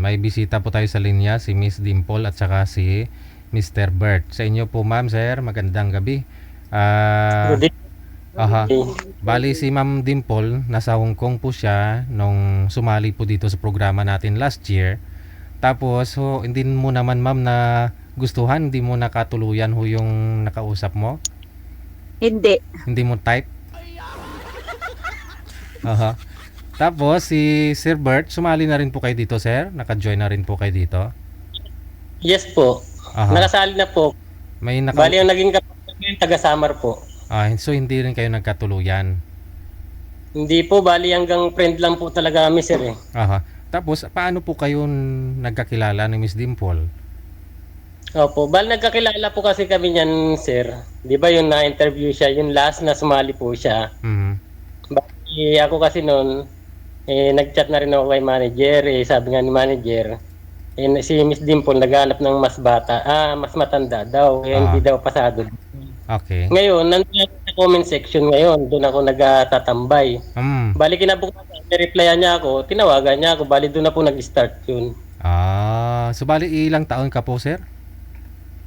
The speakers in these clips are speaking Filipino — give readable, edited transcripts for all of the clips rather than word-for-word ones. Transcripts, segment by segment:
may bisita po tayo sa linya, si Miss Dimple at saka si Mr. Bert. Sa inyo po ma'am, sir, magandang gabi. Good Aha. evening. Bali si Ma'am Dimple, nasa Hong Kong po siya nung sumali po dito sa programa natin last year. Tapos, hindi mo naman ma'am na gustuhan, hindi mo nakatuluyan yung nakausap mo? Hindi. Hindi mo type? Aha. Tapos, si Sir Bert, sumali na rin po kayo dito, sir? Naka-join na rin po kayo dito? Yes po. Aha. Nakasali na po. May Bali yung naging kapatid taga-Samar po. so hindi rin kayo nagkatuluyan? Hindi po, bali hanggang friend lang po talaga kami, sir eh. Aha. Tapos, paano po kayo nagkakilala ni Miss Dimple? Opo, bali nagkakilala po kasi kami niyan, sir. Di ba yung na-interview siya, yung last na sumali po siya. Mhm. Bali ako kasi noon, nag-chat na rin ako kay manager. Sabi nga ni manager, si Miss Dimple naghanap ng mas bata, mas matanda daw. Hindi daw pasado. Okay. Ngayon, nandun ako sa comment section ngayon. Doon ako nagtatambay. Bali kinabukasan, nireplyan niya ako, tinawagan niya ako. Bali doon na po nag-start yun. So bali ilang taon ka po, sir?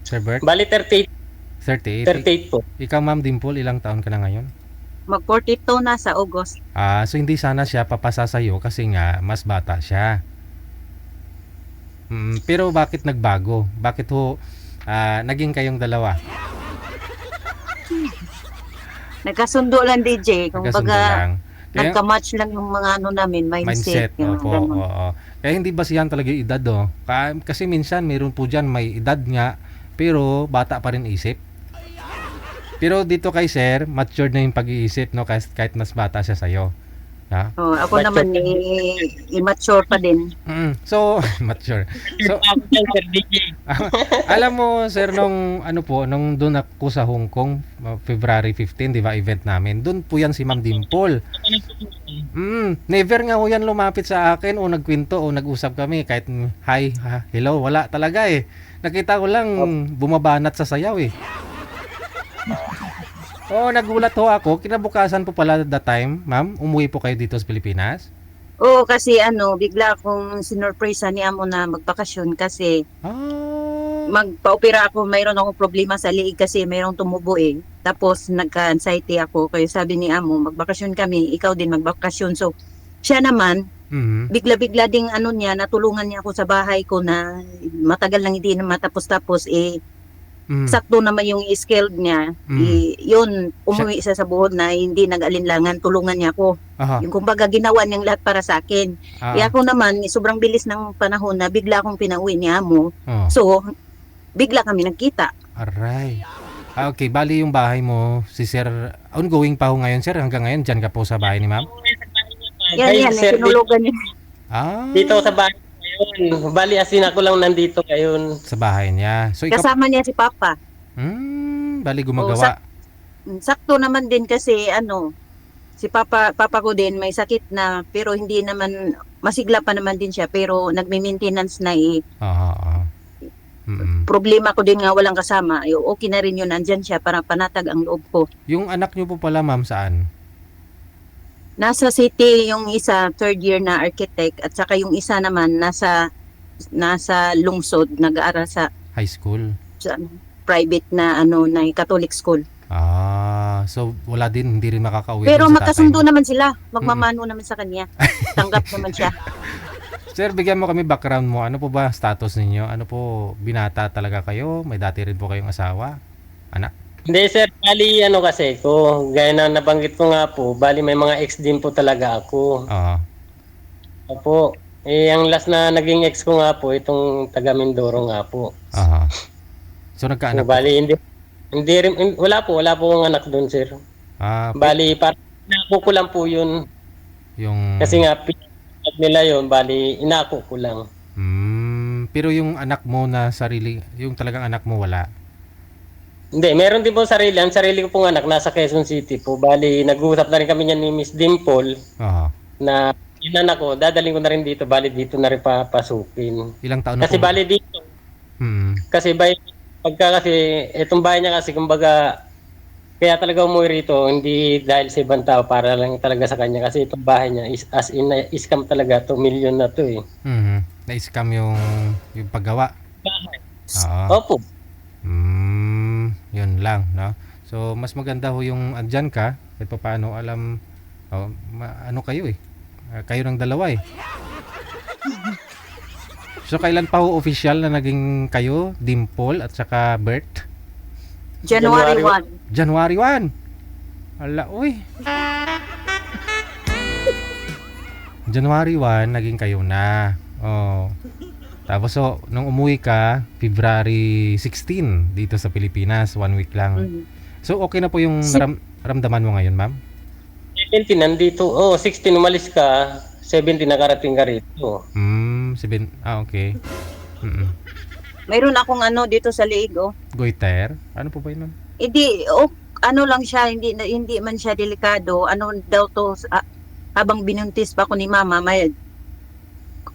Sir Bert? Bali 38, 38. 38 po. Ikaw, Ma'am Dimple, ilang taon ka na ngayon? Mag-42 na sa August. So hindi sana siya papasa sa'yo kasi nga mas bata siya. Pero bakit nagbago? Bakit naging kayong dalawa? Nagkasundo lang DJ. Kung Nagkasundo baga, lang. Kaya, nagka-match lang yung mga namin, mindset. Yung opo, ganun. oo. Kaya hindi basihan talaga yung edad, oh. Kasi minsan mayroon po dyan may edad nga, pero bata pa rin isip. Pero dito kay sir, matured na yung pag-iisip, no? Kahit mas bata siya sa'yo. Ha? Ako naman immature pa din. So, mature. So, Sir DJ. alam mo, sir, nung doon ako sa Hong Kong, February 15, di ba, event namin, doon po yan si Ma'am Dimple. Never nga ho yan lumapit sa akin o nagkwento o nag-usap kami kahit hi, hello, wala talaga eh. Nakita ko lang bumabanat sa sayaw eh. Nagulat ho ako. Kinabukasan po pala that time, ma'am, umuwi po kayo dito sa Pilipinas? Oo, kasi bigla akong sinurpresa ni Amo na magbakasyon kasi magpa-opera ako, mayroon akong problema sa liig kasi mayroong tumubo eh. Tapos nagka-anxiety ako, kaya sabi ni Amo, magbakasyon kami, ikaw din magbakasyon. So, siya naman, bigla-bigla ding niya, natulungan niya ako sa bahay ko na matagal lang hindi na matapos-tapos sakto naman yung skilled niya. Yun, umuwi siya sa buhod na hindi nag-alinlangan, tulungan niya ako. Yung kumbaga ginawa niyang lahat para sa akin. Ako naman, sobrang bilis ng panahon na bigla akong pinauwi ni Amo. So, bigla kami nagkita. Aray. Okay, bali yung bahay mo, si sir, ongoing pa ho ngayon, sir? Hanggang ngayon, dyan ka po sa bahay ni ma'am? Yan, Sir, sinulugan niya. dito sa bahay ngayon. Bali asin ako lang nandito ngayon. Sa bahay niya. So, ikaw, Kasama niya si Papa. bali gumagawa. Sakto naman din kasi si Papa ko din may sakit na pero hindi naman masigla pa naman din siya pero nagme-maintenance na problema ko din nga walang kasama. Okay na rin yun, nandyan siya para panatag ang loob ko. Yung anak niyo po pala, ma'am, saan? Nasa city yung isa, third year na architect at saka yung isa naman nasa lungsod, nag-aaral sa High school? private na na Catholic school. So wala din, hindi rin makakauwi Pero dun sa magkasundo tatay mo. naman sila, magmamano naman sa kanya. Tanggap naman siya. Sir, bigyan mo kami background mo. Ano po ba status ninyo? Ano po, binata talaga kayo? May dati rin po kayong asawa? Anak? Hindi sir, bali kasi ko, gaya na nabanggit ko nga po, bali may mga ex din po talaga ako. Opo. Ang last na naging ex ko nga po, itong taga Mindoro nga po. So nagkaanak po? Bali hindi rin, wala po akong anak doon sir. Bali parang inako ko lang po yun. Yung... Kasi nga pinag nila yun, bali inako ko lang. Pero yung anak mo na sarili, yung talagang anak mo wala? Hindi, meron din po sarili. Ang sarili ko pong anak nasa Quezon City po. Bali, nag-uusap na rin kami niyan ni Miss Dimple na yung anak ko, dadaling ko na rin dito. Bali, dito na rin papasukin. Ilang taon na kasi po? bali dito. Kasi itong bahay niya kasi, kumbaga, Kaya talaga umuwi rito, hindi dahil sa ibang tao, para lang talaga sa kanya. Kasi itong bahay niya, as in, scam talaga, 2 million na to eh. Na-scam yung paggawa. Oo. Opo. Yun lang, no? So, mas maganda ho yung andyan ka, kahit pa paano, alam, ano kayo eh. Kayo ng dalawa eh. So, kailan pa ho official na naging kayo, Dimple at saka Bert? January January 1. January 1. Ala, uy. January 1, naging kayo na. Oh. Tapos nung umuwi ka, February 16 dito sa Pilipinas, 1 week lang. So, okay na po yung ramdaman mo ngayon, ma'am? 17 nandito. 16 umalis ka. 17 nakarating ka rito. Okay. Mayroon akong ano dito sa liig, oh. Goiter? Ano po ba yun, ma'am? Hindi, ano lang siya, hindi man siya delikado. Ano daw to, habang binuntis pa ako ni mama, may,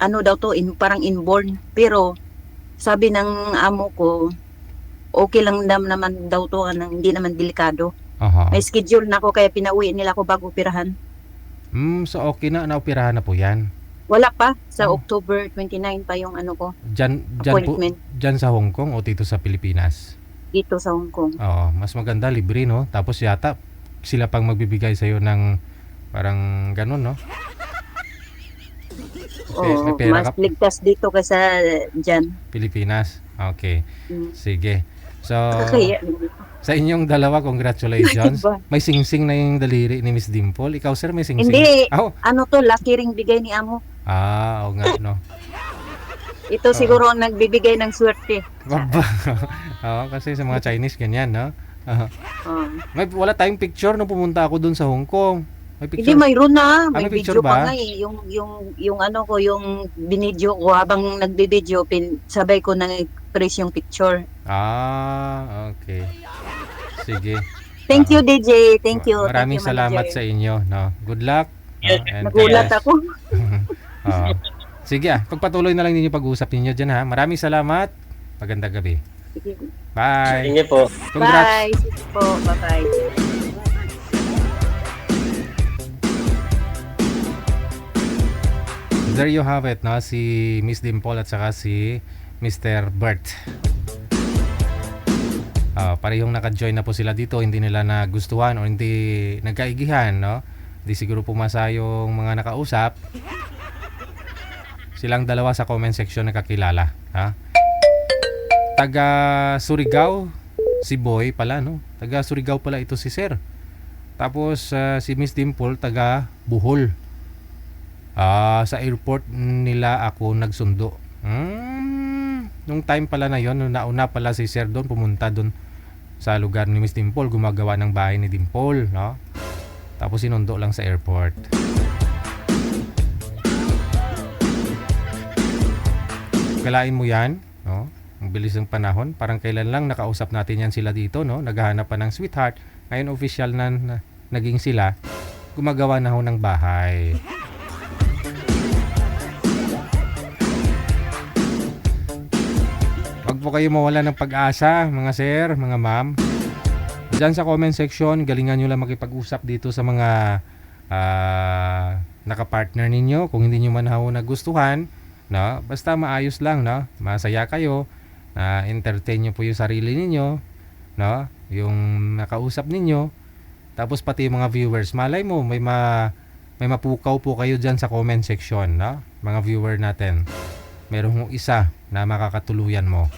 ano daw to, parang inborn. Pero, sabi ng amo ko, okay lang naman daw to, hindi naman delikado. Aha. May schedule na ako, kaya pinauwi nila ako bago operahan. So okay na, naoperahan na po yan. Wala pa, sa October 29 pa yung ano ko, appointment. Dyan sa Hong Kong o dito sa Pilipinas? Dito sa Hong Kong. Oo, mas maganda, libre, no? Tapos yata, sila pang magbibigay sa'yo ng parang ganun, no? Oo, mas ligtas dito kaysa dyan. Pilipinas. Okay. Sige. So, Kaya, sa inyong dalawa, congratulations. Diba? May singsing na yung daliri ni Miss Dimple. Ikaw, sir, may singsing? hindi, Oh. ano to, lucky ring bigay ni amo. Oo nga, no? Ito siguro ang nagbibigay ng swerte. Baba. Oo, kasi sa mga Chinese, ganyan, no? Oh. Wala tayong picture nung pumunta ako dun sa Hong Kong. May picture? Hindi, mayroon na. May may video picture ba? pa nga eh. Yung ano ko, yung binidyo ko, habang nagbibideo, sabay ko nang press yung picture. Okay. Sige. Thank you, DJ. Thank you. Maraming Thank you, salamat manager. sa inyo, no? Good luck. And Nagulat God bless. ako. Oo. Sige, pagpatuloy na lang ninyo pag-uusap ninyo dyan, ha? Maraming salamat. Magandang gabi. Sige. Bye. Sige po. Congrats. Bye. Sige po. Bye-bye. There you have it, no? Si Miss Dimple at saka si Mr. Bert. Parehong naka-join na po sila dito, hindi nila nagustuhan o hindi nagkaigihan, no? Hindi siguro pumasa yung mga nakausap. Silang dalawa sa comment section nakakilala, ha? Taga Surigao, si Boy pala, no? Taga Surigao pala ito si Sir. Tapos si Miss Dimple taga Bohol. Sa airport nila ako nagsundo. Nung time pala na yon, nung nauna pala si Sir doon, pumunta doon sa lugar ni Miss Dimple, gumagawa ng bahay ni Dimple, no? Tapos sinundo lang sa airport. Kalain mo yan, no? Ang bilis ng panahon, parang kailan lang nakausap natin yan sila dito, no? Naghahanap pa ng sweetheart. Ngayon official na naging sila, gumagawa na ho ng bahay. Huwag po kayo mawala ng pag-asa, mga sir, mga ma'am. Diyan sa comment section, galingan nyo lang makipag-usap dito sa mga nakapartner ninyo. Kung hindi nyo man ho nagustuhan, no? Basta maayos lang, no? Masaya kayo, entertain nyo po yung sarili ninyo, no? Yung nakausap ninyo. Tapos pati yung mga viewers, malay mo, may mapukaw po kayo dyan sa comment section, no? Mga viewer natin. Merong isa na makakatuluyan mo.